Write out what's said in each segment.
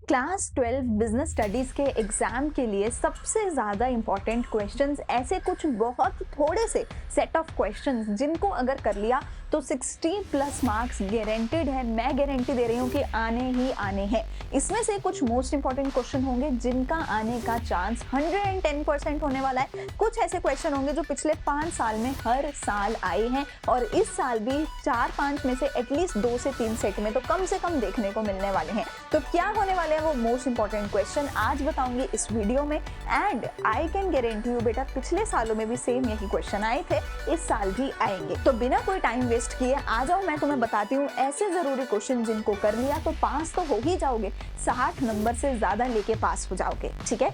Class 12 business studies के exam के लिए सबसे ज़्यादा इंपॉर्टेंट क्वेश्चंस ऐसे कुछ बहुत थोड़े से सेट ऑफ क्वेश्चंस जिनको अगर कर लिया तो 60 प्लस मार्क्स गारंटेड है। मैं गारंटी दे रही हूँ कि आने ही आने हैं। इसमें से कुछ मोस्ट इंपॉर्टेंट क्वेश्चन होंगे जिनका आने का चांस 110% होने वाला है। कुछ ऐसे क्वेश्चन होंगे जो पिछले 5 साल में हर साल आए हैं और इस साल भी 4-5 में से एटलीस्ट 2 से 3 सेट में तो कम से कम देखने को मिलने वाले हैं। तो क्या होने वाले हैं वो मोस्ट इंपॉर्टेंट क्वेश्चन आज बताऊंगी इस वीडियो में। And I can guarantee you बेटा पिछले सालों में भी सेम यही क्वेश्चन आए थे, इस साल भी आएंगे। तो बिना कोई टाइम वेस्ट किए आ जाओ, मैं तुम्हें बताती हूँ ऐसे जरूरी क्वेश्चन जिनको कर लिया तो पास तो हो ही जाओगे, 60 नंबर से ज्यादा लेके पास हो जाओगे। ठीक है,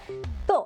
तो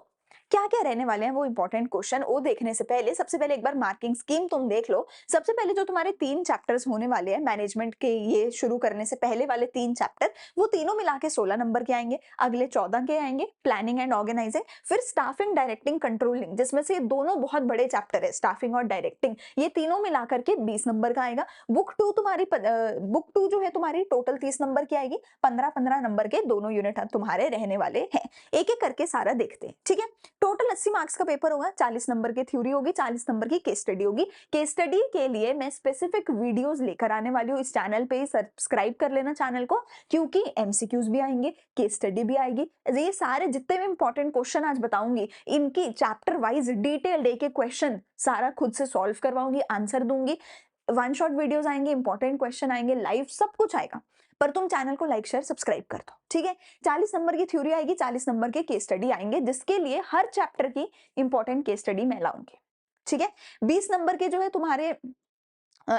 क्या क्या रहने वाले हैं वो इंपॉर्टेंट क्वेश्चन वो देखने से पहले सबसे पहले एक बार मार्किंग स्कीम तुम देख लो। सबसे पहले जो तुम्हारे 3 चैप्टर्स होने वाले हैं मैनेजमेंट के, ये शुरू करने से पहले वाले 3 चैप्टर वो तीनों मिला के 16 नंबर के आएंगे। अगले 14 के आएंगे प्लानिंग एंड ऑर्गेनाइजिंग, फिर स्टाफिंग डायरेक्टिंग कंट्रोलिंग, जिसमें से दोनों बहुत बड़े चैप्टर है स्टाफिंग और डायरेक्टिंग, ये तीनों मिलाकर के 20 नंबर का आएगा। बुक टू जो है तुम्हारी टोटल 30 नंबर की आएगी। 15-15 नंबर के दोनों यूनिट तुम्हारे रहने वाले हैं। एक एक करके सारा देखते हैं। ठीक है, टोटल 80 मार्क्स का पेपर होगा। 40 नंबर की थ्योरी होगी, 40 नंबर की केस स्टडी होगी। केस स्टडी के लिए मैं स्पेसिफिक वीडियोस लेकर आने वाली हूँ। इस चैनल पे सब्सक्राइब कर लेना चैनल को, क्योंकि एमसीक्यूज भी आएंगे, केस स्टडी भी आएगी। ये सारे जितने भी इंपॉर्टेंट क्वेश्चन आज बताऊंगी इनकी चैप्टर वाइज डिटेल्ड एक एक क्वेश्चन सारा खुद से सॉल्व करवाऊंगी, आंसर दूंगी। वन शॉट वीडियोस आएंगे, इंपॉर्टेंट क्वेश्चन आएंगे, लाइव सब कुछ आएगा। पर तुम चैनल को लाइक शेयर सब्सक्राइब कर दो। ठीक है, 40 नंबर की थ्योरी आएगी, 40 नंबर के केस स्टडी आएंगे, जिसके लिए हर चैप्टर की इंपॉर्टेंट केस स्टडी मैं लाऊंगी। ठीक है, 20 नंबर के जो है तुम्हारे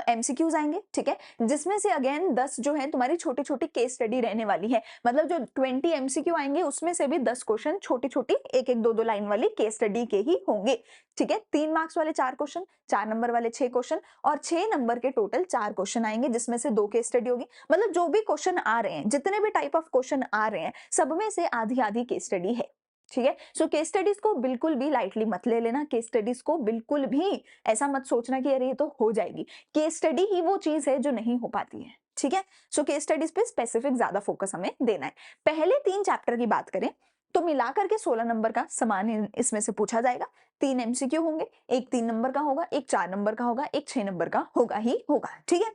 एमसीक्यूज आएंगे। ठीक है, जिसमें से अगेन 10 जो है तुम्हारी छोटी छोटी केस स्टडी रहने वाली है। मतलब जो 20 एमसीक्यू आएंगे उसमें से भी 10 क्वेश्चन छोटी छोटी एक एक दो दो लाइन वाली केस स्टडी के ही होंगे। ठीक है, 3 मार्क्स वाले 4 क्वेश्चन, 4 नंबर वाले 6 क्वेश्चन और 6 नंबर के टोटल 4 क्वेश्चन आएंगे, जिसमें से 2 केस स्टडी होगी। मतलब जो भी क्वेश्चन आ रहे हैं, जितने भी टाइप ऑफ क्वेश्चन आ रहे हैं, सब में से आधी आधी केस स्टडी है। ठीक है, सो केस स्टडीज को बिल्कुल भी लाइटली मत ले लेना। केस स्टडीज को बिल्कुल भी ऐसा मत सोचना कि अरे ये तो हो जाएगी। केस स्टडी ही वो चीज है जो नहीं हो पाती है। ठीक है, सो केस स्टडीज पे स्पेसिफिक ज्यादा फोकस हमें देना है। पहले 3 चैप्टर की बात करें तो मिलाकर के 16 नंबर का समान इसमें से पूछा जाएगा। 3 एमसीक्यू होंगे, एक 3 नंबर का होगा, एक 4 नंबर का होगा, एक 6 नंबर का होगा ही होगा। ठीक है,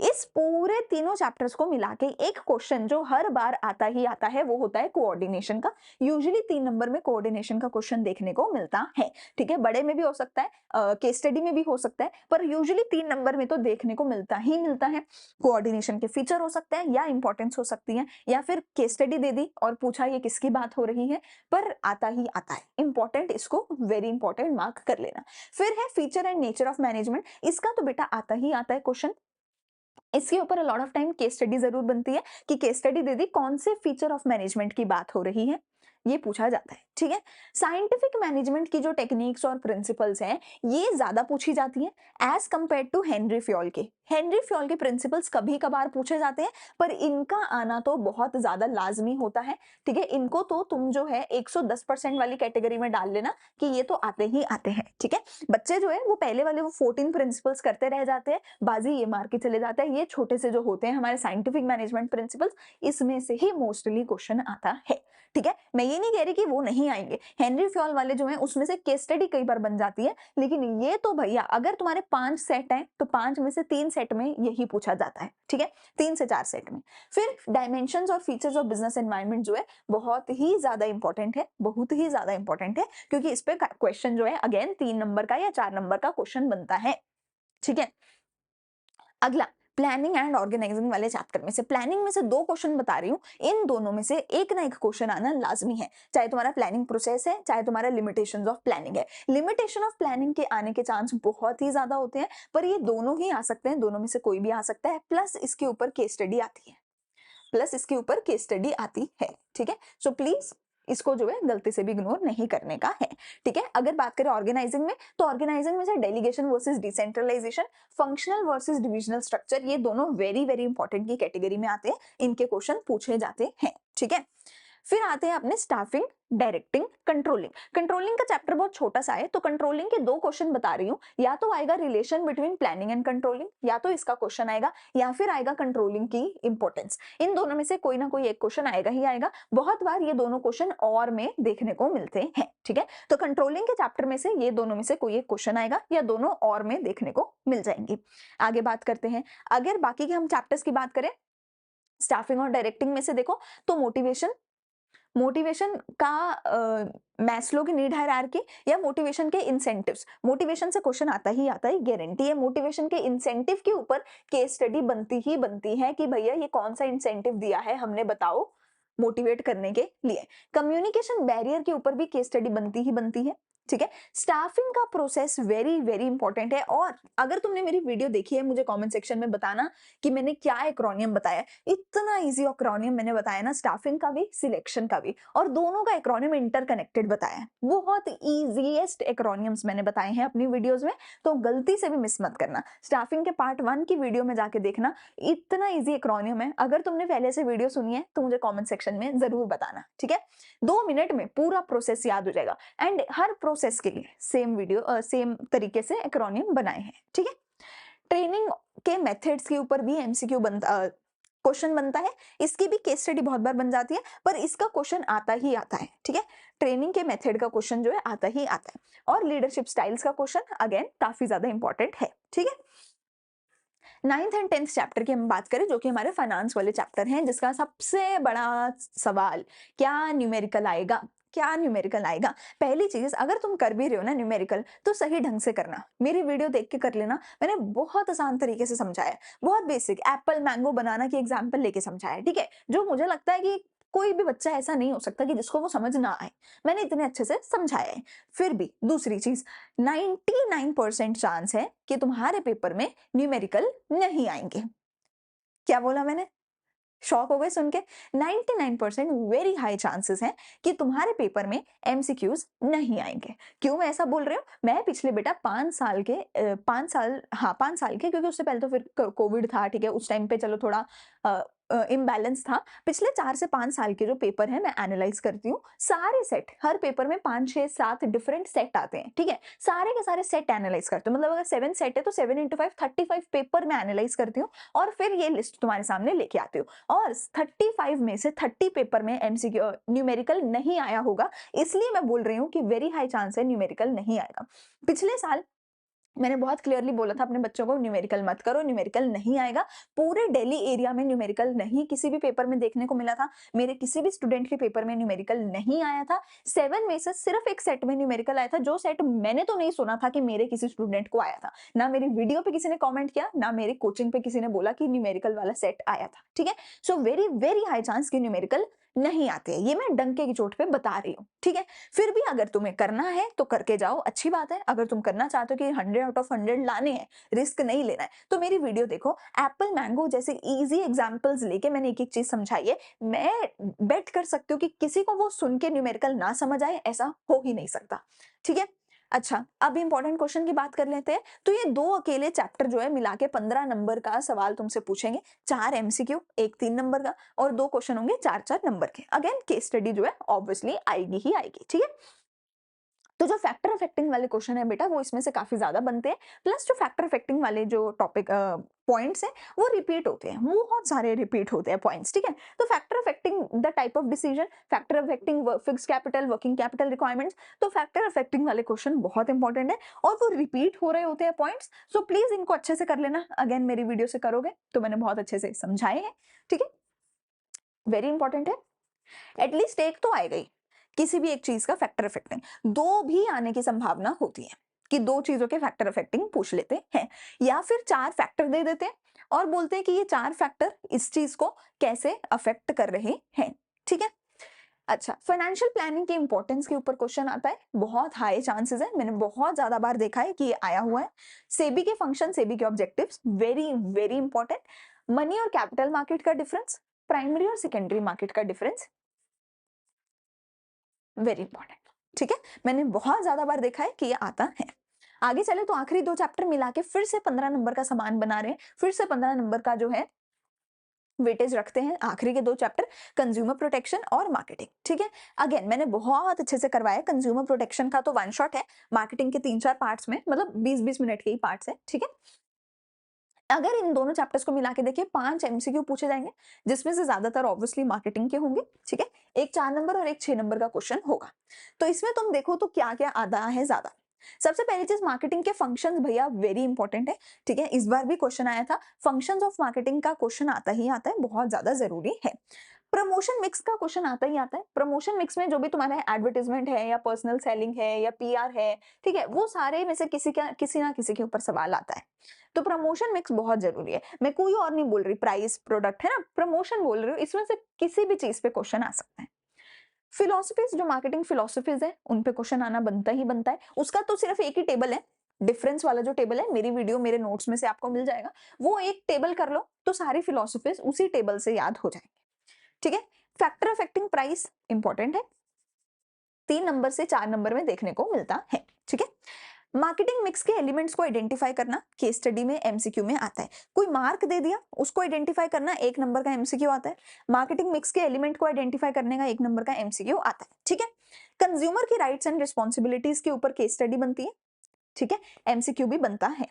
इस पूरे तीनों चैप्टर्स को मिला के एक क्वेश्चन जो हर बार आता ही आता है वो होता है कोऑर्डिनेशन का। यूजुअली 3 नंबर में कोऑर्डिनेशन का क्वेश्चन देखने को मिलता है। ठीक है, बड़े में भी हो सकता है, केस स्टडी में भी हो सकता है, पर यूजुअली 3 नंबर में तो देखने को मिलता ही मिलता है। कोऑर्डिनेशन के फीचर हो सकते हैं या इंपॉर्टेंस हो सकती है, या फिर केस स्टडी दे दी और पूछा ये किसकी बात हो रही है, पर आता ही आता है। इंपॉर्टेंट, इसको वेरी इंपॉर्टेंट मार्क कर लेना। फिर है feature and nature of management, इसका तो बेटा आता ही आता है क्वेश्चन। इसके ऊपर a lot of time case study जरूर बनती है कि केस स्टडी दे दी कौन से फीचर ऑफ मैनेजमेंट की बात हो रही है, ये पूछा जाता है। ठीक है, साइंटिफिक मैनेजमेंट की जो टेक्निक्स और प्रिंसिपल्स हैं ये ज्यादा पूछी जाती हैं as compared to Henri Fayol के। हेनरी फ्योल के प्रिंसिपल्स कभी कभार पूछे जाते हैं, पर इनका आना तो बहुत ज्यादा लाजमी होता है। ठीक है, इनको तो तुम जो है 110% वाली कैटेगरी में डाल लेना कि ये तो आते ही आते हैं। ठीक है, बच्चे जो है वो पहले वाले वो 14 प्रिंसिपल्स करते रह जाते हैं, बाजी ये मार के चले जाते हैं। ये छोटे से जो होते हैं हमारे साइंटिफिक मैनेजमेंट प्रिंसिपल्स, इसमें से ही मोस्टली क्वेश्चन आता है। ठीक है, मैं ये नहीं कह रही कि वो नहीं आएंगे। हेनरी फ्योल वाले जो हैं उसमें से केस स्टडी कई बार बन जाती है, लेकिन ये तो भैया अगर तुम्हारे 5 सेट हैं तो 5 में से 3 सेट में यही पूछा जाता है। ठीक है, 3 से 4 सेट में। फिर डायमेंशंस और फीचर्स ऑफ बिजनेस एनवायरनमेंट जो है बहुत ही ज्यादा इंपॉर्टेंट है, बहुत ही ज्यादा इंपॉर्टेंट है, क्योंकि इस पे क्वेश्चन जो है अगेन 3 नंबर का या 4 नंबर का क्वेश्चन बनता है। ठीक है, अगला प्लानिंग एंड ऑर्गेनाइजिंग वाले चैप्टर में से, प्लानिंग में से 2 क्वेश्चन बता रही हूँ, इन दोनों में से एक ना एक क्वेश्चन आना लाजमी है, चाहे तुम्हारा प्लानिंग प्रोसेस है चाहे तुम्हारा लिमिटेशंस ऑफ प्लानिंग है। लिमिटेशन ऑफ प्लानिंग के आने के चांस बहुत ही ज्यादा होते हैं, पर ये दोनों ही आ सकते हैं, दोनों में से कोई भी आ सकता है। प्लस इसके ऊपर केस स्टडी आती है, प्लस इसके ऊपर केस स्टडी आती है। ठीक है, सो प्लीज इसको जो है गलती से भी इग्नोर नहीं करने का है। ठीक है, अगर बात करें ऑर्गेनाइजिंग में तो ऑर्गेनाइजिंग में से delegation versus decentralization, functional versus divisional structure, ये दोनों वेरी वेरी इंपॉर्टेंट की कैटेगरी में आते हैं, इनके क्वेश्चन पूछे जाते हैं। ठीक है, फिर आते हैं अपने स्टाफिंग, डायरेक्टिंग, कंट्रोलिंग। कंट्रोलिंग का चैप्टर बहुत छोटा सा है, तो कंट्रोलिंग के 2 क्वेश्चन बता रही हूँ। या तो आएगा relation between planning and controlling, या तो इसका क्वेश्चन आएगा, या फिर आएगा कंट्रोलिंग की इंपॉर्टेंस। इन दोनों में से कोई ना कोई एक क्वेश्चन आएगा ही आएगा। बहुत बार ये दोनों क्वेश्चन और में देखने को मिलते हैं, ठीक है। तो कंट्रोलिंग के चैप्टर में से ये दोनों में से कोई एक क्वेश्चन आएगा, या दोनों और में देखने को मिल जाएंगे। आगे बात करते हैं। अगर बाकी के हम चैप्टर्स की बात करें, स्टाफिंग और डायरेक्टिंग में से देखो तो मोटिवेशन, मोटिवेशन का मैस्लो की नीड हायरार्की या मोटिवेशन के इंसेंटिव्स। मोटिवेशन से क्वेश्चन आता ही आता है, गारंटी है। मोटिवेशन के इंसेंटिव के ऊपर केस स्टडी बनती ही बनती है कि भैया ये कौन सा इंसेंटिव दिया है हमने, बताओ, मोटिवेट करने के लिए। कम्युनिकेशन बैरियर के ऊपर भी केस स्टडी बनती ही बनती है, ठीक है। स्टाफिंग का प्रोसेस वेरी वेरी इंपॉर्टेंट है। और अगर तुमने मेरी वीडियो देखी है, मुझे कमेंट सेक्शन में बताना कि मैंने क्या एक्रोनियम बताया। इतना इजी एक्रोनियम मैंने बताया ना, स्टाफिंग का भी, सिलेक्शन का भी, और दोनों का एक्रोनियम इंटरकनेक्टेड बताया है। बहुत इजीएस्ट एक्रोनियम्स मैंने बताए हैं अपनी वीडियोस में, तो गलती से भी मिस मत करना। स्टाफिंग के पार्ट 1 की वीडियो में जाके देखना, इतना इजी एक्रोनियम है। अगर तुमने पहले से वीडियो सुनी है तो मुझे कमेंट सेक्शन में जरूर बताना, ठीक है। 2 मिनट में पूरा प्रोसेस याद हो जाएगा। एंड हर प्रोसेस के लिए सेम वीडियो, सेम तरीके से एक्रोनियम बनाए हैं, ठीक है। ट्रेनिंग के मेथड्स के ऊपर भी एमसीक्यू क्वेश्चन बनता है। इसकी भी केस स्टडी बहुत बार बन जाती है, पर इसका क्वेश्चन आता ही आता है, ठीक है। ट्रेनिंग के मेथड का क्वेश्चन जो है आता ही आता है। और लीडरशिप स्टाइल्स का क्वेश्चन अगेन काफी ज्यादा इंपॉर्टेंट है, ठीक है। 9th एंड 10th चैप्टर की हम बात करें, जो कि हमारे फाइनेंस वाले चैप्टर हैं, जिसका सबसे बड़ा सवाल, क्या न्यूमेरिकल आएगा, क्या न्यूमेरिकल आएगा। पहली चीज, अगर तुम कर भी रहे हो ना न्यूमेरिकल, तो सही ढंग से करना। मेरी वीडियो देख के कर लेना, मैंने बहुत आसान तरीके से समझाया है, बहुत बेसिक एप्पल मैंगो बनाना की एग्जाम्पल लेके समझाया है, ठीक है। जो मुझे लगता है कि कोई भी बच्चा ऐसा नहीं हो सकता कि जिसको वो समझ ना आए, मैंने इतने अच्छे से समझाया है। फिर भी दूसरी चीज, 99% चांस है कि तुम्हारे पेपर में न्यूमेरिकल नहीं आएंगे। क्या बोला मैंने? शॉक हो गए सुन के? 99% वेरी हाई चांसेस हैं कि तुम्हारे पेपर में एमसीक्यूज नहीं आएंगे। क्यों मैं ऐसा बोल रही हूँ? मैं पिछले बेटा 5 साल के 5 साल, हाँ 5 साल के, क्योंकि उससे पहले तो फिर कोविड था, ठीक है, उस टाइम पे चलो थोड़ा इम्बैलेंस था। पिछले 4 से 5 साल के जो पेपर है मैं एनालाइज करती हूँ। सारे सेट, हर पेपर में 5, 6, 7 डिफरेंट सेट आते हैं, ठीक है। सारे के सारे सेट एनालाइज करते हूँ, मतलब अगर 7 सेट है तो 7 into 5 35 पेपर में एनालाइज करती हूँ, और फिर ये लिस्ट तुम्हारे सामने लेके आती हूँ। और 35 में से 30 पेपर में एमसीक्यू न्यूमेरिकल नहीं आया होगा, इसलिए मैं बोल रही हूँ कि वेरी हाई चांस है न्यूमेरिकल नहीं आएगा। पिछले साल मैंने बहुत क्लियरली बोला था अपने बच्चों को, न्यूमेरिकल मत करो, न्यूमेरिकल नहीं आएगा। पूरे दिल्ली एरिया में न्यूमेरिकल नहीं किसी भी पेपर में देखने को मिला था। मेरे किसी भी स्टूडेंट के पेपर में न्यूमेरिकल नहीं आया था। 7 में से सिर्फ एक सेट में न्यूमेरिकल आया था, जो सेट मैंने तो नहीं सुना था कि मेरे किसी स्टूडेंट को आया था। ना मेरी वीडियो पे किसी ने कॉमेंट किया, ना मेरी कोचिंग पे किसी ने बोला कि न्यूमेरिकल वाला सेट आया था, ठीक है। So very very high chance कि न्यूमेरिकल नहीं आते हैं, ये मैं डंके की चोट पे बता रही हूँ, ठीक है। फिर भी अगर तुम्हें करना है तो करके जाओ, अच्छी बात है। अगर तुम करना चाहते हो कि 100 आउट ऑफ 100 लाने हैं, रिस्क नहीं लेना है, तो मेरी वीडियो देखो। एप्पल मैंगो जैसे इजी एग्जांपल्स लेके मैंने एक एक चीज समझाई है। मैं बेट कर सकती हूँ कि किसी को वो सुन के न्यूमेरिकल ना समझ आए, ऐसा हो ही नहीं सकता, ठीक है। अच्छा, अब इंपॉर्टेंट क्वेश्चन की बात कर लेते हैं। तो ये 2 अकेले चैप्टर जो है मिला के 15 नंबर का सवाल तुमसे पूछेंगे। 4 एमसीक्यू, एक 3 नंबर का, और 2 क्वेश्चन होंगे 4-4 नंबर के। अगेन केस स्टडी जो है ऑब्वियसली आएगी ही आएगी, ठीक है। तो जो फैक्टर अफेक्टिंग वाले क्वेश्चन है बेटा, वो इसमें से काफी ज्यादा बनते हैं। प्लस जो फैक्टर अफेक्टिंग वाले जो टॉपिक पॉइंट्स हैं, वो रिपीट होते हैं, बहुत सारे रिपीट होते हैं पॉइंट्स, ठीक है। तो factor affecting the type of decision, factor affecting fixed capital, working capital requirements, तो फैक्टर अफेक्टिंग वाले क्वेश्चन बहुत इंपॉर्टेंट है, और वो रिपीट हो रहे होते हैं पॉइंट्स। सो प्लीज इनको अच्छे से कर लेना। अगेन मेरी वीडियो से करोगे तो मैंने बहुत अच्छे से समझाए हैं, ठीक है। वेरी इंपॉर्टेंट है, एटलीस्ट एक तो आएगा ही किसी भी एक चीज का फैक्टर अफेक्टिंग। 2 भी आने की संभावना होती है कि 2 चीजों के फैक्टर अफेक्टिंग पूछ लेते हैं, या फिर 4 फैक्टर दे देते हैं और बोलते हैं कि ये 4 फैक्टर इस चीज को कैसे अफेक्ट कर रहे हैं, ठीक है। अच्छा, फाइनेंशियल प्लानिंग के इंपॉर्टेंस के ऊपर क्वेश्चन आता है, बहुत हाई चांसेस है, मैंने बहुत ज्यादा बार देखा है कि ये आया हुआ है। सेबी के फंक्शन, सेबी के objectives, very very important. Money और कैपिटल मार्केट का डिफरेंस, प्राइमरी और सेकेंडरी मार्केट का डिफरेंस, वेरी इंपॉर्टेंट, ठीक है। मैंने बहुत ज्यादा बार देखा है कि ये आता है। आगे चले तो आखिरी 2 चैप्टर मिला के फिर से 15 नंबर का सामान बना रहे हैं, फिर से 15 नंबर का जो है वेटेज रखते हैं आखिरी के 2 चैप्टर, कंज्यूमर प्रोटेक्शन और मार्केटिंग, ठीक है। अगेन मैंने बहुत अच्छे से करवाया, कंज्यूमर प्रोटेक्शन का तो वन शॉट है, मार्केटिंग के 3-4 पार्ट्स में, मतलब 20-20 मिनट के ही पार्ट्स हैं, ठीक है। अगर इन दोनों चैप्टर्स को मिला के देखिए 5 एमसीक्यू पूछे जाएंगे, जिसमें से ज्यादातर ऑब्वियसली मार्केटिंग के होंगे, ठीक है। एक 4 नंबर और एक 6 नंबर का क्वेश्चन होगा। तो इसमें तुम देखो तो क्या क्या आता है ज्यादा। सबसे पहली चीज, मार्केटिंग के फंक्शंस भैया वेरी इंपॉर्टेंट है, ठीक है। इस बार भी क्वेश्चन आया था, फंक्शंस ऑफ मार्केटिंग का क्वेश्चन आता ही आता है, बहुत ज्यादा जरूरी है। प्रमोशन मिक्स का क्वेश्चन आता ही आता है। प्रमोशन मिक्स में जो भी तुम्हारा एडवर्टाइजमेंट है या पर्सनल सेलिंग है या पीआर है, ठीक है, वो सारे में से किसी ना किसी के ऊपर सवाल आता है। तो प्रमोशन मिक्स बहुत जरूरी है। मैं कोई और नहीं बोल रही, प्राइस प्रोडक्ट है ना, प्रमोशन बोल रही हूँ, इसमें से किसी भी चीज पे क्वेश्चन आ सकता है। फिलोसफीज, जो मार्केटिंग फिलोसफीज है, उन पे क्वेश्चन आना बनता ही बनता है। उसका तो सिर्फ एक ही टेबल है, डिफरेंस वाला जो टेबल है, मेरी वीडियो मेरे नोट्स में से आपको मिल जाएगा, वो एक टेबल कर लो तो सारी फिलोसफीज उसी टेबल से याद हो जाएंगे, ठीक है। फैक्टर अफेक्टिंग प्राइस इंपॉर्टेंट है, 3 नंबर से 4 नंबर में देखने को मिलता है, ठीक है। मार्केटिंग मिक्स के एलिमेंट्स को आइडेंटिफाई करना केस स्टडी में एमसीक्यू में आता है। कोई मार्क दे दिया, उसको आइडेंटिफाई करना 1 नंबर का एमसीक्यू आता है। मार्केटिंग मिक्स के एलिमेंट को आइडेंटिफाई करने का 1 नंबर का एमसीक्यू आता है, ठीक है। कंज्यूमर की राइट्स एंड रिस्पॉन्सिबिलिटीज के ऊपर केस स्टडी बनती है, ठीक है, एमसीक्यू भी बनता है,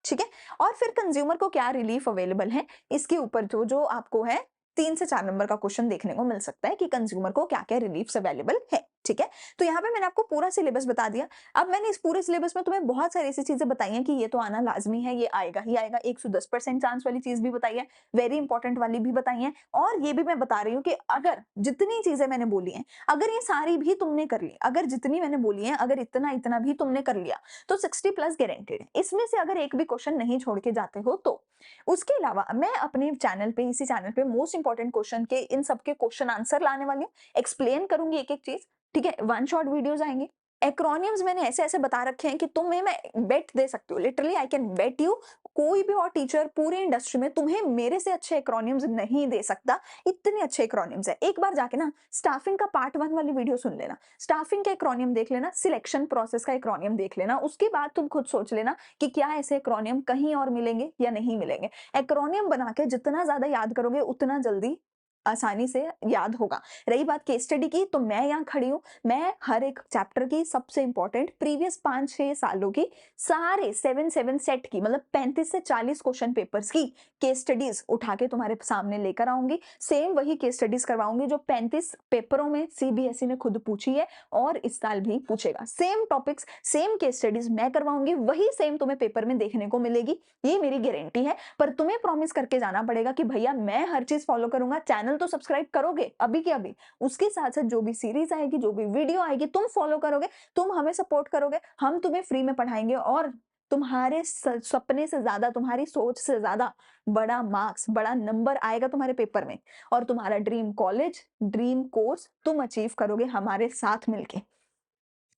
ठीक है। और फिर कंज्यूमर को क्या रिलीफ अवेलेबल है, इसके ऊपर जो जो आपको है 3 से 4 नंबर का क्वेश्चन देखने को मिल सकता है कि कंज्यूमर को क्या क्या रिलीफ्स अवेलेबल है, ठीक है। तो यहाँ पे मैंने आपको पूरा सिलेबस बता दिया। अब मैंने इस पूरे सिलेबस में तुम्हें बहुत सारी ऐसी चीजें बताई हैं कि ये तो आना लाजमी है, ये आएगा ही आएगा, 110% चांस वाली चीज भी बताई है, वेरी इंपॉर्टेंट वाली भी बताई है, और ये भी मैं बता रही हूँ कि अगर जितनी चीजें मैंने बोली हैं, अगर ये सारी भी तुमने कर ली, अगर जितनी मैंने बोली है, अगर इतना इतना भी तुमने कर लिया, तो 60 प्लस गारंटेड है। इसमें से अगर एक भी क्वेश्चन नहीं छोड़ के जाते हो तो। उसके अलावा मैं अपने चैनल पे, इसी चैनल पे मोस्ट इंपॉर्टेंट क्वेश्चन के इन सबके क्वेश्चन आंसर लाने वाली हूँ, एक्सप्लेन करूंगी एक एक चीज, ठीक है। वन शॉट वीडियोस आएंगे। एक्रोनियम्स मैंने ऐसे ऐसे बता रखे हैं कि तुम्हें मैं बेट दे सकती हूँ, literally I can bet you, कोई भी और टीचर पूरे इंडस्ट्री में तुम्हें मेरे से अच्छे एक्रोनियम्स नहीं दे सकता, इतने अच्छे एक्रोनियम्स है। एक बार जाके ना स्टाफिंग का पार्ट 1 वाली वीडियो सुन लेना, स्टाफिंग का एक्रोनियम देख लेना, सिलेक्शन प्रोसेस का एक्रोनियम देख लेना, उसके बाद तुम खुद सोच लेना कि क्या ऐसे एक्रोनियम कहीं और मिलेंगे या नहीं मिलेंगे। एक्रोनियम बना के जितना ज्यादा याद करोगे उतना जल्दी आसानी से याद होगा। रही बात केस स्टडी की, तो मैं यहाँ खड़ी हूँ, मैं हर एक चैप्टर की सबसे इंपॉर्टेंट प्रीवियस 5-6 सालों की सारे 7 सेट की, मतलब 35 से 40 क्वेश्चन पेपर्स की केस स्टडीज उठा के तुम्हारे सामने लेकर आऊंगी। सेम वही केस स्टडीज करवाऊंगी जो 35 पेपरों में सीबीएसई ने खुद पूछी है और इस साल भी पूछेगा। Same topics, same case studies मैं करवाऊंगी, वही सेम तुम्हें पेपर में देखने को मिलेगी, ये मेरी गारंटी है। पर तुम्हें प्रॉमिस करके जाना पड़ेगा कि भैया मैं हर चीज फॉलो करूंगा। चैनल तो सब्सक्राइब करोगे अभी के अभी, उसके साथ साथ जो भी सीरीज आएगी, जो भी वीडियो आएगी, तुम फॉलो करोगे, तुम हमें सपोर्ट करोगे, हम तुम्हें फ्री में पढ़ाएंगे, और तुम्हारे सपने से ज्यादा, तुम्हारी सोच से ज्यादा बड़ा मार्क्स, बड़ा नंबर आएगा तुम्हारे पेपर में, और तुम्हारा ड्रीम कॉलेज, ड्रीम कोर्स तुम अचीव करोगे हमारे साथ मिलके।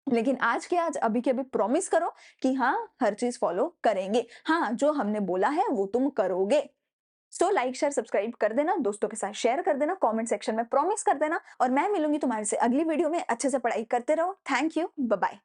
लेकिन आज के आज, अभी के अभी प्रॉमिस करो कि हाँ हर चीज फॉलो करेंगे, हाँ जो हमने बोला है वो तुम करोगे। सो लाइक शेयर सब्सक्राइब कर देना, दोस्तों के साथ शेयर कर देना, कमेंट सेक्शन में प्रॉमिस कर देना, और मैं मिलूंगी तुम्हारे से अगली वीडियो में। अच्छे से पढ़ाई करते रहो। Thank you, bye bye.